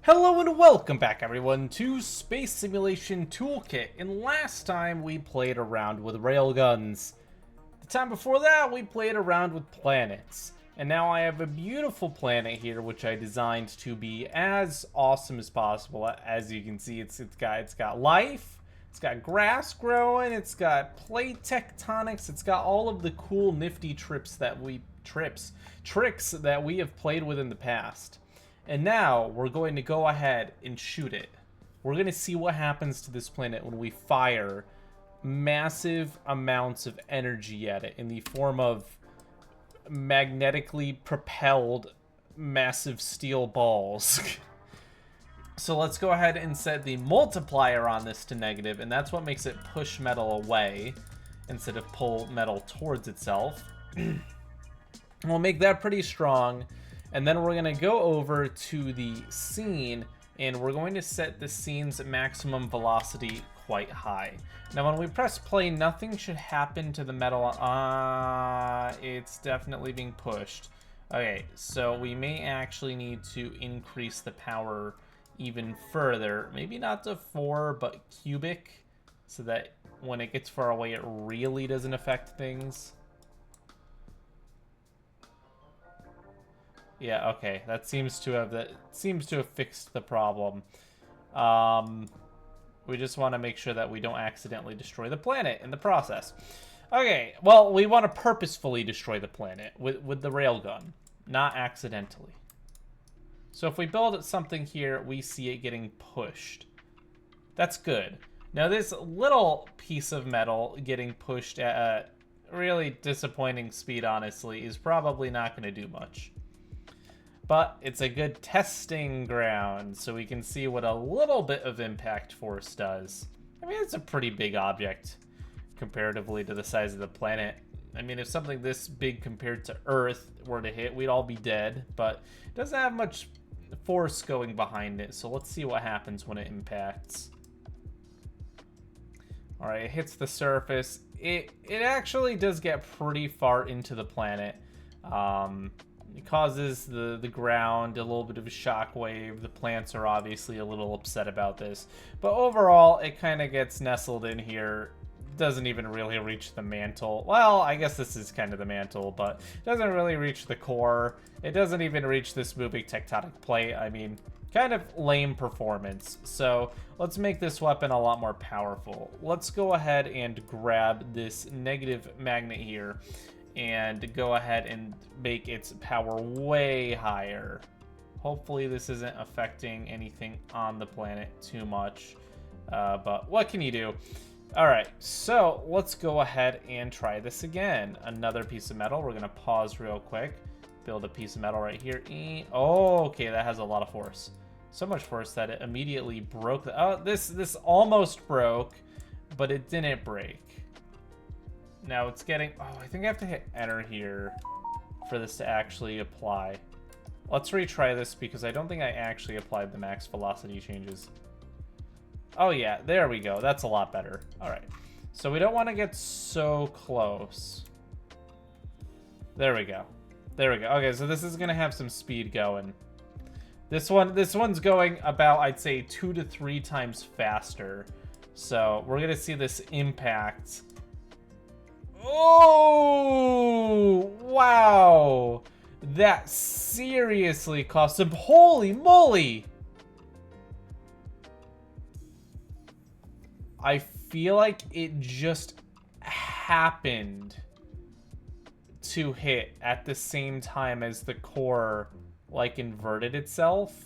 Hello and welcome back everyone to Space Simulation Toolkit. And last time we played around with railguns. The time before that we played around with planets. And now I have a beautiful planet here which I designed to be as awesome as possible. As you can see, it's got life, it's got grass growing, it's got plate tectonics, it's got all of the cool nifty tricks that we have played with in the past. And now we're going to go ahead and shoot it. We're going to see what happens to this planet when we fire massive amounts of energy at it in the form of magnetically propelled massive steel balls. So let's go ahead and set the multiplier on this to negative, and that's what makes it push metal away instead of pull metal towards itself. We'll make that pretty strong. And then we're going to go over to the scene, and we're going to set the scene's maximum velocity quite high. Now, when we press play, nothing should happen to the metal. It's definitely being pushed. Okay, so we may actually need to increase the power even further. Maybe not to 4, but cubic, so that when it gets far away, it really doesn't affect things. Yeah, okay. That seems to have fixed the problem. We just want to make sure that we don't accidentally destroy the planet in the process. Okay, well, we want to purposefully destroy the planet with the railgun, not accidentally. So if we build something here, we see it getting pushed. That's good. Now this little piece of metal getting pushed at a really disappointing speed, honestly, is probably not going to do much. But it's a good testing ground, so we can see what a little bit of impact force does. I mean, it's a pretty big object comparatively to the size of the planet. I mean, if something this big compared to Earth were to hit, we'd all be dead, but it doesn't have much force going behind it, so let's see what happens when it impacts. Alright, it hits the surface. It actually does get pretty far into the planet. It causes the ground a little bit of a shockwave. The plants are obviously a little upset about this. But overall, it kind of gets nestled in here. Doesn't even really reach the mantle. Well, I guess this is kind of the mantle, but it doesn't really reach the core. It doesn't even reach this moving tectonic plate. I mean, kind of lame performance. So let's make this weapon a lot more powerful. Let's go ahead and grab this negative magnet here and go ahead and make its power way higher. Hopefully this isn't affecting anything on the planet too much, but what can you do? Alright, so let's go ahead and try this again. Another piece of metal. We're gonna pause real quick, build a piece of metal right here. Oh, okay, that has a lot of force. So much force that it immediately broke the... Oh, this almost broke, but it didn't break. Now it's getting... Oh, I think I have to hit enter here for this to actually apply. Let's retry this because I don't think I actually applied the max velocity changes. Oh yeah, there we go. That's a lot better. Alright. So we don't want to get so close. There we go. There we go. Okay, so this is going to have some speed going. This one's going about, I'd say, 2 to 3 times faster. So we're going to see this impact... Oh, wow. That seriously cost him. Holy moly. I feel like it just happened to hit at the same time as the core, like, inverted itself.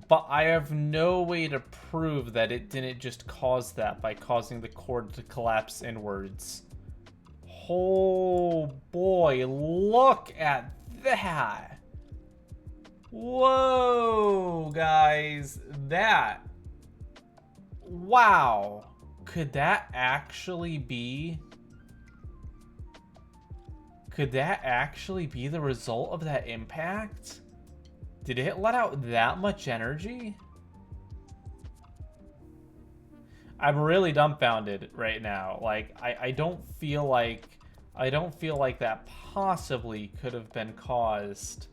But I have no way to prove that it didn't just cause that by causing the core to collapse inwards. Oh boy, look at that. Whoa, guys. That. Wow. Could that actually be... Could that actually be the result of that impact? Did it let out that much energy? I'm really dumbfounded right now. Like, I don't feel like that possibly could have been caused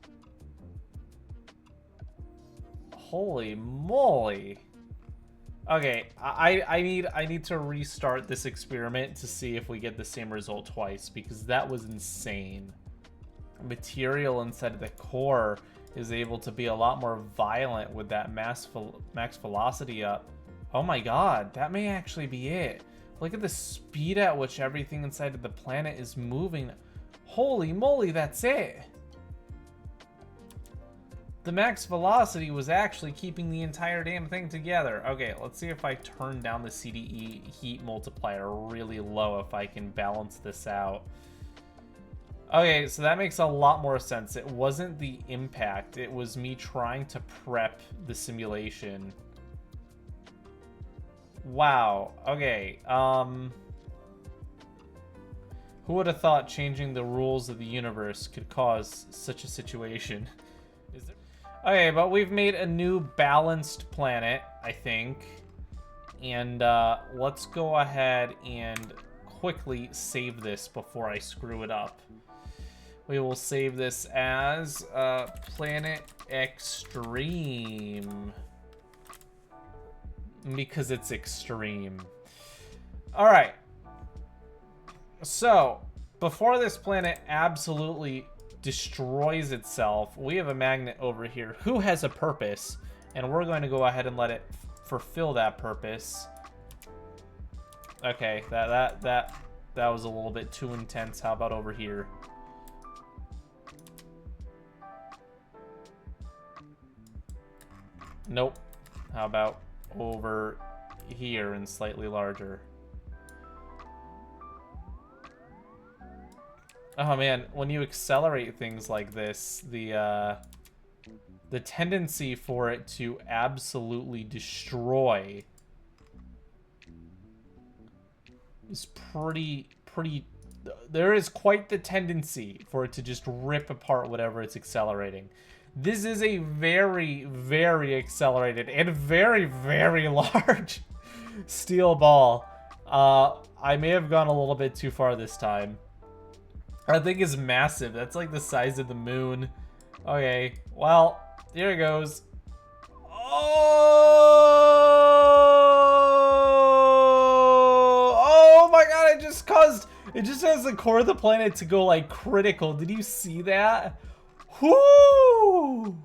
Holy moly. Okay, I need to restart this experiment to see if we get the same result twice, because that was insane. Material inside of the core is able to be a lot more violent with that max velocity up. Oh my god, that may actually be it. Look at the speed at which everything inside of the planet is moving. Holy moly, that's it. The max velocity was actually keeping the entire damn thing together. Okay, let's see if I turn down the CDE heat multiplier really low, if I can balance this out. Okay, so that makes a lot more sense. It wasn't the impact, it was me trying to prep the simulation. Wow, okay, who would have thought changing the rules of the universe could cause such a situation? Okay, but we've made a new balanced planet, I think. And let's go ahead and quickly save this before I screw it up. We will save this as Planet Extreme. Because it's extreme. Alright. So, before this planet absolutely destroys itself, we have a magnet over here who has a purpose, and we're going to go ahead and let it fulfill that purpose. Okay, that was a little bit too intense. How about over here? Nope. How about over here and slightly larger? Oh man, when you accelerate things like this, the tendency for it to absolutely destroy is pretty, there is quite the tendency for it to just rip apart whatever it's accelerating. This is a very, very accelerated and very, very large steel ball. I may have gone a little bit too far this time. That thing is massive. That's like the size of the moon. Okay, well, here it goes. Oh my god, it just has the core of the planet to go like critical. Did you see that? Whoo!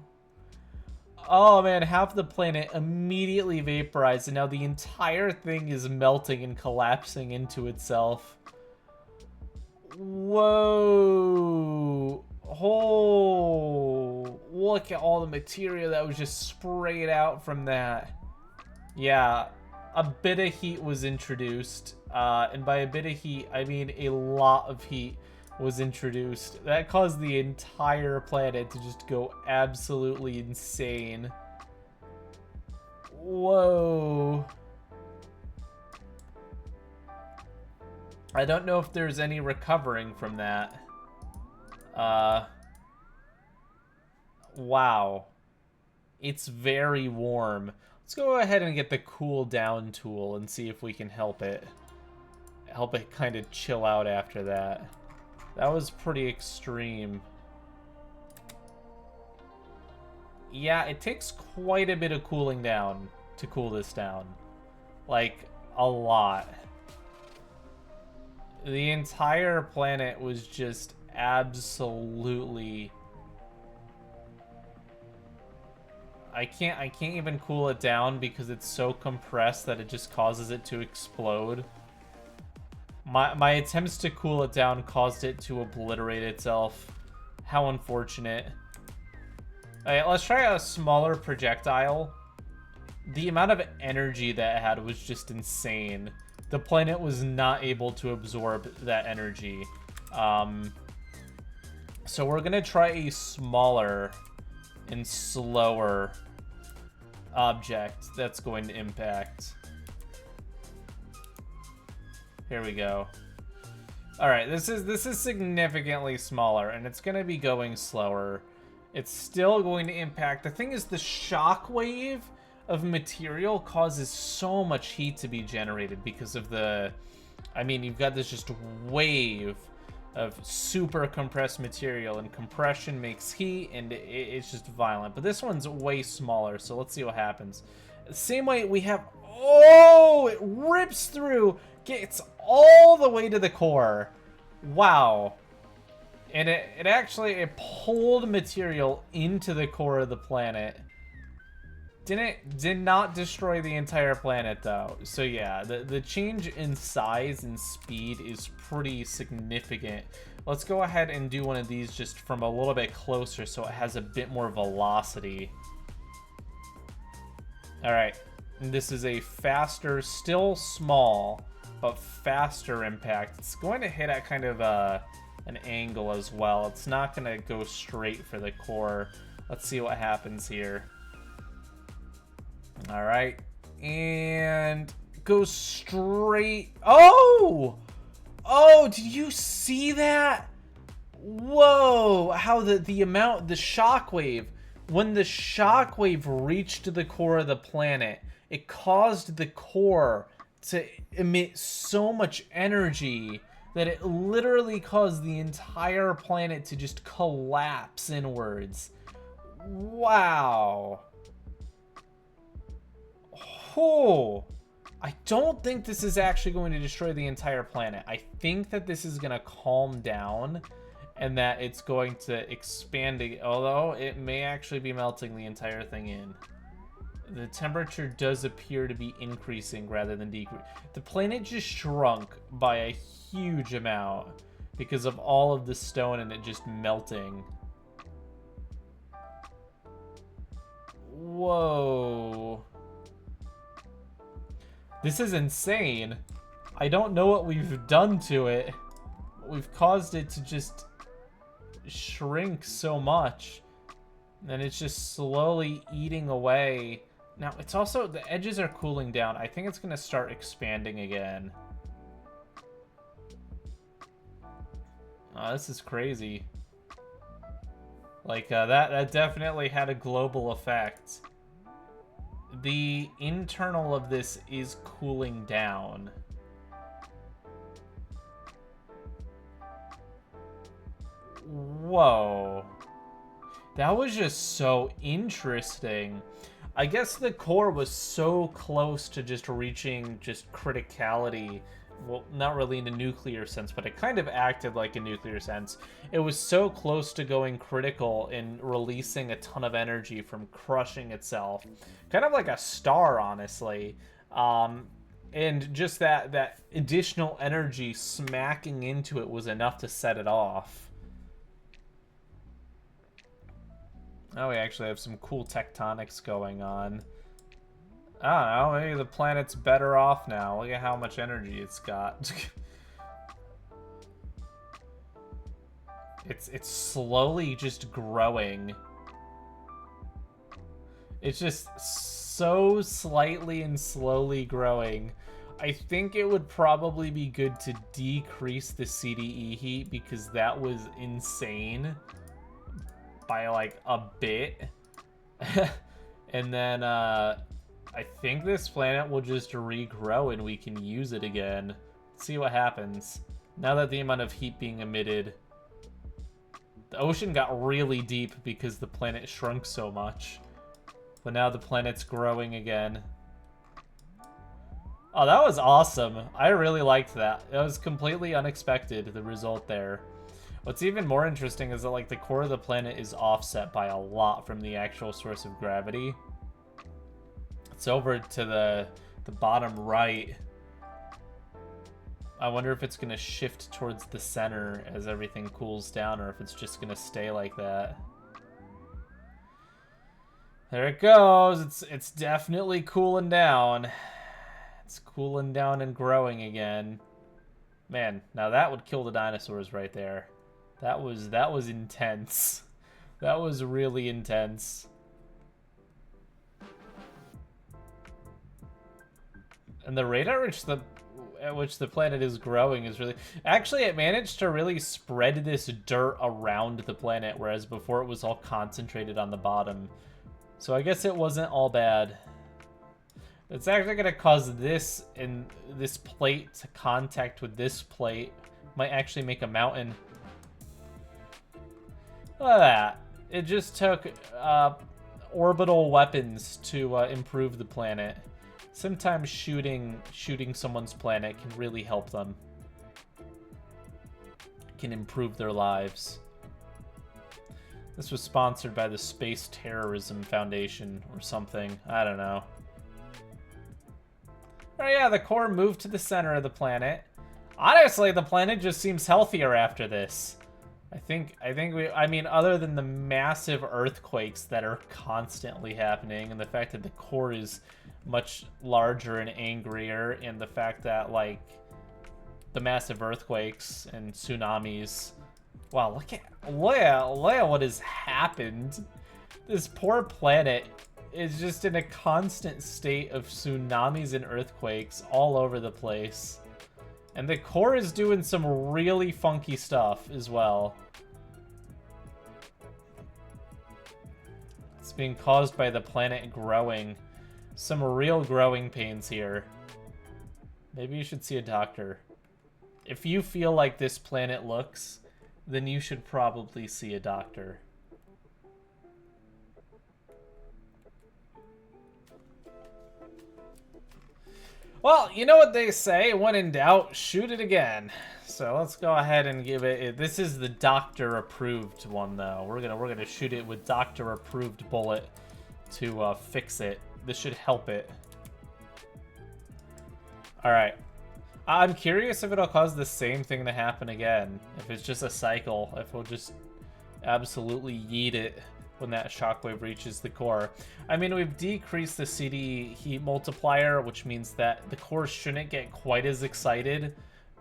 Oh man, half the planet immediately vaporized, and now the entire thing is melting and collapsing into itself. Whoa! Oh, look at all the material that was just sprayed out from that. Yeah, a bit of heat was introduced, and by a bit of heat, I mean a lot of heat was introduced. That caused the entire planet to just go absolutely insane. Whoa. I don't know if there's any recovering from that. Wow. It's very warm. Let's go ahead and get the cool down tool and see if we can help it kind of chill out after that. That was pretty extreme. Yeah, it takes quite a bit of cooling down to cool this down. Like, a lot. The entire planet was just absolutely... I can't even cool it down because it's so compressed that it just causes it to explode. My attempts to cool it down caused it to obliterate itself. How unfortunate. Alright, let's try a smaller projectile. The amount of energy that it had was just insane. The planet was not able to absorb that energy. So we're gonna try a smaller and slower object that's going to impact. Here we go. All right, this is significantly smaller, and it's gonna be going slower. It's still going to impact. The thing is, the shock wave of material causes so much heat to be generated because of the... I mean, you've got this just wave of super compressed material, and compression makes heat, and it's just violent. But this one's way smaller, so let's see what happens. Same way we have... Oh! It rips through! Gets all the way to the core. Wow. And it actually pulled material into the core of the planet. Did not destroy the entire planet, though. So yeah, the change in size and speed is pretty significant. Let's go ahead and do one of these just from a little bit closer so it has a bit more velocity. Alright, this is a faster, still small, but faster impact. It's going to hit at kind of an angle as well. It's not going to go straight for the core. Let's see what happens here. All right, and go straight. Oh, did you see that? Whoa, how the shockwave, when the shockwave reached the core of the planet, it caused the core to emit so much energy that it literally caused the entire planet to just collapse inwards. Wow. Oh, I don't think this is actually going to destroy the entire planet. I think that this is going to calm down and that it's going to expand, although it may actually be melting the entire thing in. The temperature does appear to be increasing rather than decreasing. The planet just shrunk by a huge amount because of all of the stone and it just melting. Whoa. This is insane. I don't know what we've done to it. We've caused it to just shrink so much. And it's just slowly eating away. Now, it's also, the edges are cooling down. I think it's going to start expanding again. Oh, this is crazy. Like, that definitely had a global effect. The internal of this is cooling down. Whoa. That was just so interesting. I guess the core was so close to just reaching just criticality. Well, not really in a nuclear sense, but it kind of acted like a nuclear sense. It was so close to going critical and releasing a ton of energy from crushing itself. Kind of like a star, honestly. And just that additional energy smacking into it was enough to set it off. Oh, we actually have some cool tectonics going on. I don't know, maybe the planet's better off now. Look at how much energy it's got. It's slowly just growing. It's just so slightly and slowly growing. I think it would probably be good to decrease the CDE heat because that was insane by like a bit. And then I think this planet will just regrow and we can use it again. Let's see what happens. Now that the amount of heat being emitted... The ocean got really deep because the planet shrunk so much. But now the planet's growing again. Oh, that was awesome. I really liked that. It was completely unexpected, the result there. What's even more interesting is that like the core of the planet is offset by a lot from the actual source of gravity. It's over to the bottom right. I wonder if it's going to shift towards the center as everything cools down, or if it's just going to stay like that. There it goes. It's definitely cooling down. It's cooling down and growing again. Man, now that would kill the dinosaurs right there. That was intense. That was really intense. And the rate at which the planet is growing is really... Actually, it managed to really spread this dirt around the planet, whereas before it was all concentrated on the bottom. So I guess it wasn't all bad. It's actually going to cause this and this plate to contact with this plate. Might actually make a mountain. Look at that. It just took orbital weapons to improve the planet. Sometimes shooting someone's planet can really help them. Can improve their lives. This was sponsored by the Space Terrorism Foundation or something. I don't know. Oh yeah, the core moved to the center of the planet. Honestly, the planet just seems healthier after this. I mean, other than the massive earthquakes that are constantly happening, and the fact that the core is much larger and angrier, and the fact that, like, the massive earthquakes and tsunamis. Wow, look at what has happened. This poor planet is just in a constant state of tsunamis and earthquakes all over the place. And the core is doing some really funky stuff as well. It's being caused by the planet growing. Some real growing pains here. Maybe you should see a doctor. If you feel like this planet looks, then you should probably see a doctor. Well, you know what they say, when in doubt, shoot it again. So let's go ahead and give it, this is the doctor approved one though. We're gonna shoot it with doctor approved bullet to fix it. This should help it. All right. I'm curious if it'll cause the same thing to happen again. If it's just a cycle, if we'll just absolutely yeet it when that shockwave reaches the core. I mean, we've decreased the CD heat multiplier, which means that the core shouldn't get quite as excited,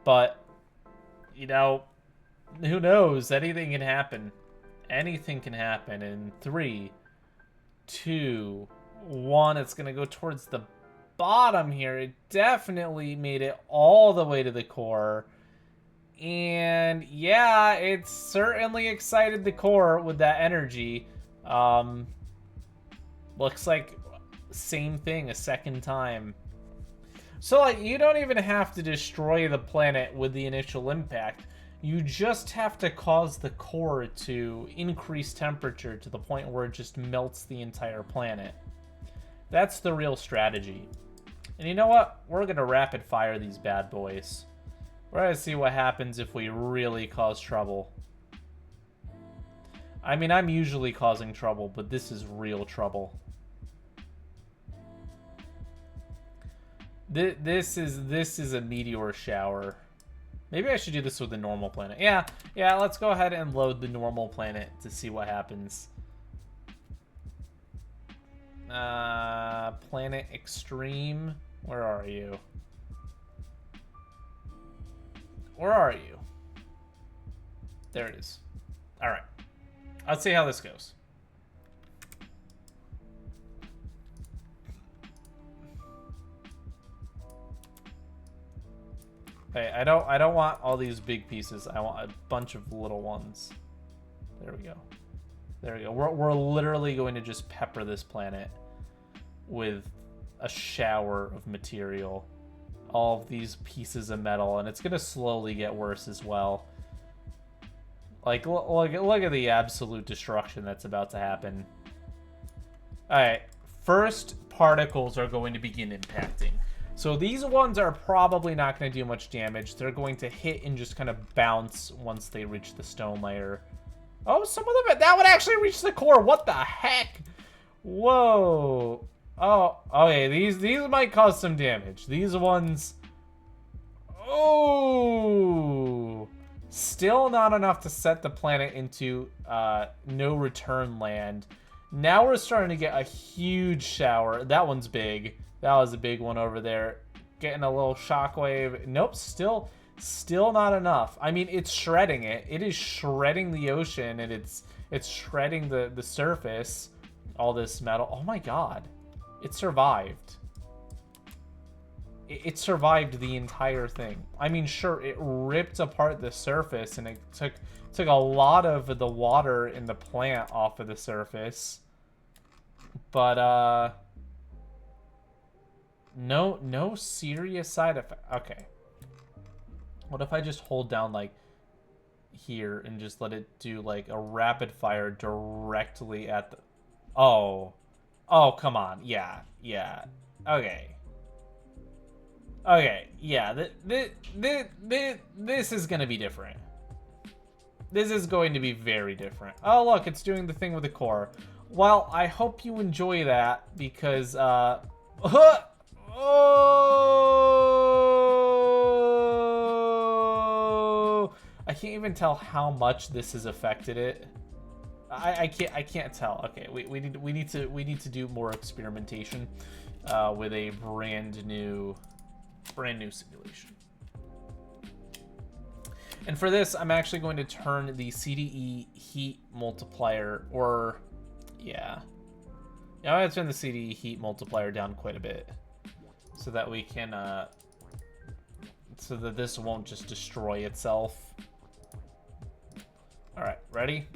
but, you know, who knows? Anything can happen. Anything can happen. In 3, 2, 1, it's going to go towards the bottom here. It definitely made it all the way to the core. And yeah, it certainly excited the core with that energy. Looks like same thing a second time. So like, you don't even have to destroy the planet with the initial impact. You just have to cause the core to increase temperature to the point where it just melts the entire planet. That's the real strategy. And you know what? We're gonna rapid fire these bad boys. We're gonna see what happens if we really cause trouble. I mean, I'm usually causing trouble, but this is real trouble. This is a meteor shower. Maybe I should do this with the normal planet. Yeah, let's go ahead and load the normal planet to see what happens. Planet Extreme. Where are you? Where are you? There it is. All right. Let's see how this goes. Okay, I don't want all these big pieces. I want a bunch of little ones. There we go. There we go. We're literally going to just pepper this planet with a shower of material. All of these pieces of metal, and it's gonna slowly get worse as well. Like, look at the absolute destruction that's about to happen. Alright, first particles are going to begin impacting. So these ones are probably not going to do much damage. They're going to hit and just kind of bounce once they reach the stone layer. Oh, some of them, that would actually reach the core. What the heck? Whoa. Oh, okay, these might cause some damage. These ones... Oh... Still not enough to set the planet into no return land. Now we're starting to get a huge shower. That one's big. That was a big one over there. Getting a little shockwave. Nope, still not enough. I mean, it's shredding it. It is shredding the ocean, and it's shredding the surface. All this metal. Oh my god. It survived. It survived the entire thing. I mean, sure, it ripped apart the surface, and it took a lot of the water in the plant off of the surface. But, no serious side effect. Okay. What if I just hold down, like... here and just let it do like a rapid fire directly at the... Oh. Oh, come on. Yeah. Yeah. Okay. Okay. Yeah. This is going to be different. This is going to be very different. Oh, look, it's doing the thing with the core. Well, I hope you enjoy that because, oh! I can't even tell how much this has affected it. I can't tell. Okay, we need to do more experimentation with a brand new simulation. And for this, I'm actually going to turn the CDE heat multiplier, or yeah, I'm going to turn the CDE heat multiplier down quite a bit, so that we can, so that this won't just destroy itself. All right, ready?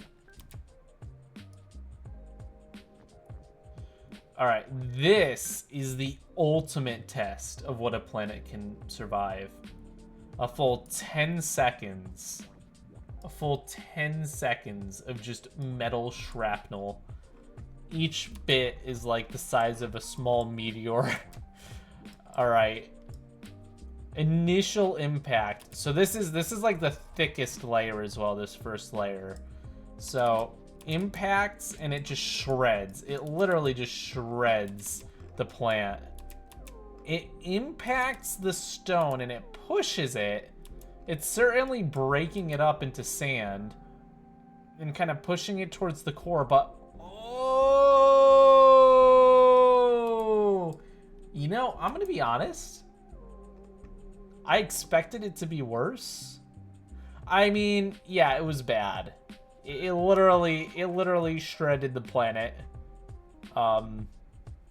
All right, this is the ultimate test of what a planet can survive. A full 10 seconds. A full 10 seconds of just metal shrapnel. Each bit is like the size of a small meteor. All right. Initial impact. So this is like the thickest layer as well, this first layer. So impacts and it just shreds. It literally just shreds the plant. It impacts the stone and it pushes it. It's certainly breaking it up into sand and kind of pushing it towards the core, but oh, you know, I'm gonna be honest. I expected it to be worse. I mean, yeah, it was bad. It literally shredded the planet.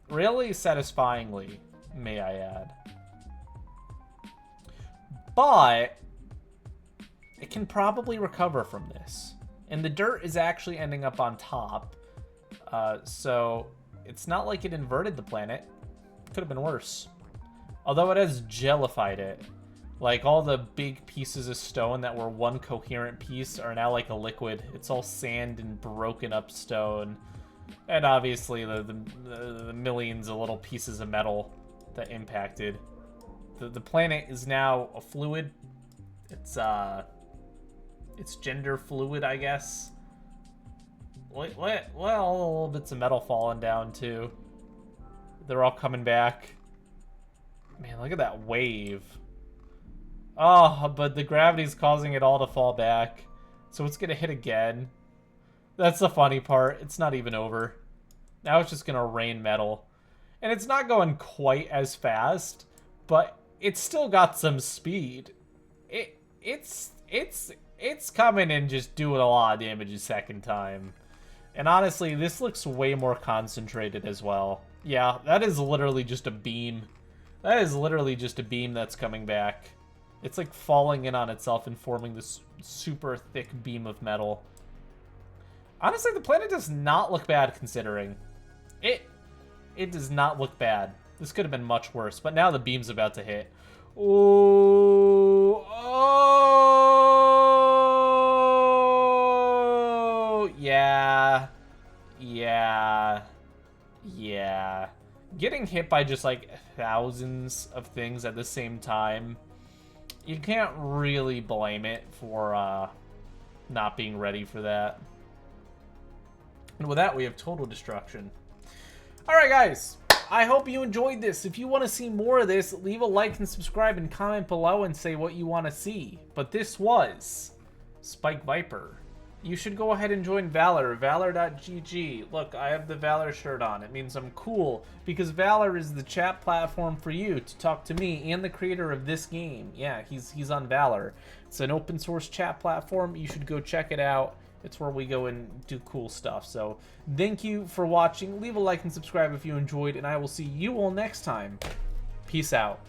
Really satisfyingly, may I add. But it can probably recover from this. And the dirt is actually ending up on top. So it's not like it inverted the planet. It could have been worse. Although it has jellified it. Like all the big pieces of stone that were one coherent piece are now like a liquid. It's all sand and broken up stone. And obviously the millions of little pieces of metal that impacted. The planet is now a fluid. It's gender fluid, I guess. Well, little bits of metal falling down too. They're all coming back. Man, look at that wave. Oh, but the gravity's causing it all to fall back. So it's gonna hit again. That's the funny part. It's not even over. Now it's just gonna rain metal. And it's not going quite as fast, but it's still got some speed. It's coming and just doing a lot of damage a second time. And honestly, this looks way more concentrated as well. Yeah, that is literally just a beam. That is literally just a beam that's coming back. It's like falling in on itself and forming this super thick beam of metal. Honestly, the planet does not look bad considering. It does not look bad. This could have been much worse, but now the beam's about to hit. Oh, oh, yeah. Getting hit by just like thousands of things at the same time, you can't really blame it for not being ready for that. And with that, we have total destruction. Alright guys, I hope you enjoyed this. If you want to see more of this, leave a like and subscribe and comment below and say what you want to see. But this was Spike Viper. You should go ahead and join Valor, valor.gg. Look, I have the Valor shirt on. It means I'm cool, because Valor is the chat platform for you to talk to me and the creator of this game. Yeah, he's on Valor. It's an open source chat platform. You should go check it out. It's where we go and do cool stuff. So thank you for watching. Leave a like and subscribe if you enjoyed, and I will see you all next time. Peace out.